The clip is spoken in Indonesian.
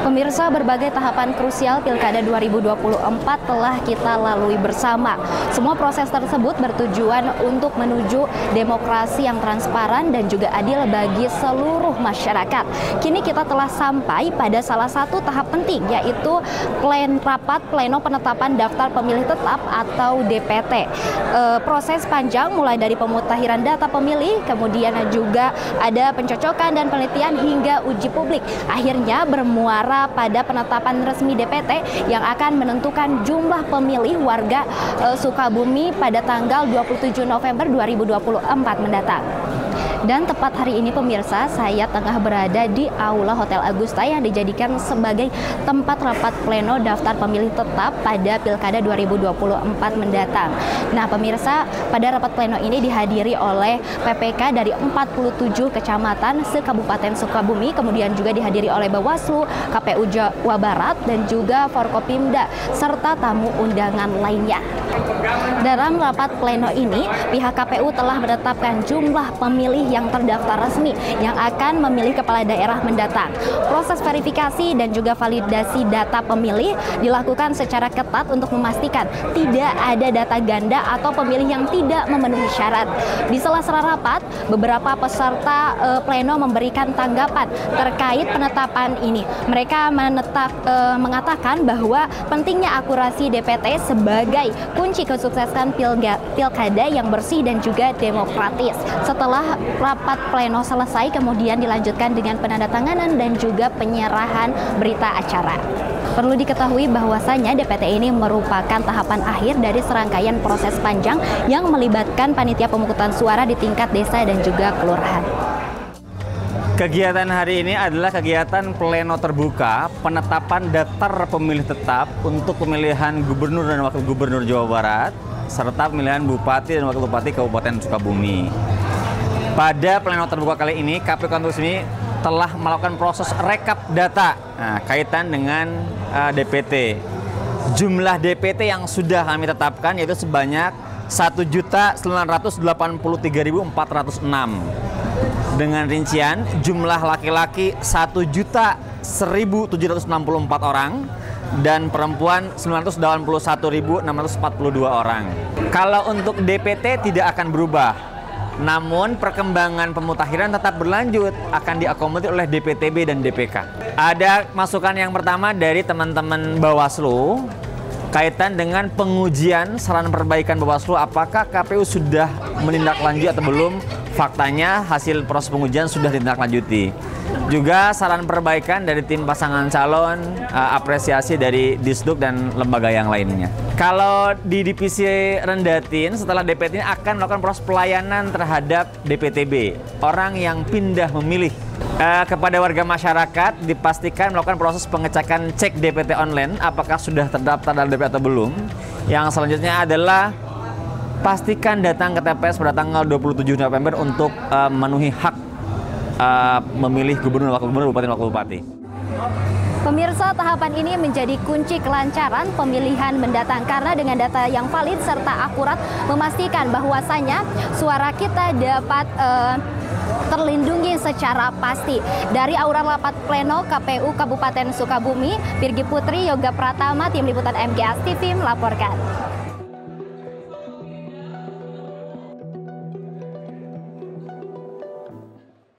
Pemirsa, berbagai tahapan krusial Pilkada 2024 telah kita lalui bersama. Semua proses tersebut bertujuan untuk menuju demokrasi yang transparan dan juga adil bagi seluruh masyarakat. Kini kita telah sampai pada salah satu tahap penting, yaitu rapat pleno penetapan daftar pemilih tetap atau DPT. Proses panjang mulai dari pemutahiran data pemilih, kemudian juga ada pencocokan dan penelitian hingga uji publik. Akhirnya bermuara pada penetapan resmi DPT yang akan menentukan jumlah pemilih warga Sukabumi pada tanggal 27 November 2024 mendatang. Dan tepat hari ini pemirsa, saya tengah berada di Aula Hotel Agusta yang dijadikan sebagai tempat rapat pleno daftar pemilih tetap pada Pilkada 2024 mendatang. Nah pemirsa, pada rapat pleno ini dihadiri oleh PPK dari 47 kecamatan se-Kabupaten Sukabumi, kemudian juga dihadiri oleh Bawaslu, KPU Jawa Barat, dan juga Forkopimda, serta tamu undangan lainnya. Dalam rapat pleno ini, pihak KPU telah menetapkan jumlah pemilih yang terdaftar resmi yang akan memilih kepala daerah mendatang. Proses verifikasi dan juga validasi data pemilih dilakukan secara ketat untuk memastikan tidak ada data ganda atau pemilih yang tidak memenuhi syarat. Di sela-sela rapat, beberapa peserta pleno memberikan tanggapan terkait penetapan ini. Mereka mengatakan bahwa pentingnya akurasi DPT sebagai kunci kesuksesan pilkada yang bersih dan juga demokratis. Setelah rapat pleno selesai, kemudian dilanjutkan dengan penandatanganan dan juga penyerahan berita acara. Perlu diketahui bahwasanya DPT ini merupakan tahapan akhir dari serangkaian proses panjang yang melibatkan panitia pemungutan suara di tingkat desa dan juga kelurahan. Kegiatan hari ini adalah kegiatan pleno terbuka penetapan daftar pemilih tetap untuk pemilihan gubernur dan wakil gubernur Jawa Barat serta pemilihan bupati dan wakil bupati Kabupaten Sukabumi. Pada pleno terbuka kali ini, KPU resmi telah melakukan proses rekap data kaitan dengan DPT. Jumlah DPT yang sudah kami tetapkan yaitu sebanyak 1.983.406. Dengan rincian jumlah laki-laki 1.1.764 orang dan perempuan 981.642 orang. Kalau untuk DPT tidak akan berubah, namun perkembangan pemutakhiran tetap berlanjut, akan diakomodir oleh DPTB dan DPK. Ada masukan yang pertama dari teman-teman Bawaslu kaitan dengan pengujian saran perbaikan Bawaslu, apakah KPU sudah menindaklanjuti atau belum. Faktanya hasil proses pengujian sudah ditindaklanjuti. Juga saran perbaikan dari tim pasangan calon, apresiasi dari Disduk dan lembaga yang lainnya. Kalau di Divisi Rendatin, setelah DPT ini akan melakukan proses pelayanan terhadap DPTB, orang yang pindah memilih. Kepada warga masyarakat dipastikan melakukan proses pengecekan cek DPT online, apakah sudah terdaftar dalam DPT atau belum. Yang selanjutnya adalah pastikan datang ke TPS pada tanggal 27 November untuk memenuhi hak memilih gubernur, wakil gubernur, bupati, dan wakil bupati. Pemirsa, tahapan ini menjadi kunci kelancaran pemilihan mendatang karena dengan data yang valid serta akurat memastikan bahwasanya suara kita dapat terlindungi secara pasti. Dari Aula Rapat Pleno KPU Kabupaten Sukabumi, Pirgi Putri, Yoga Pratama, Tim Liputan MGS TV melaporkan.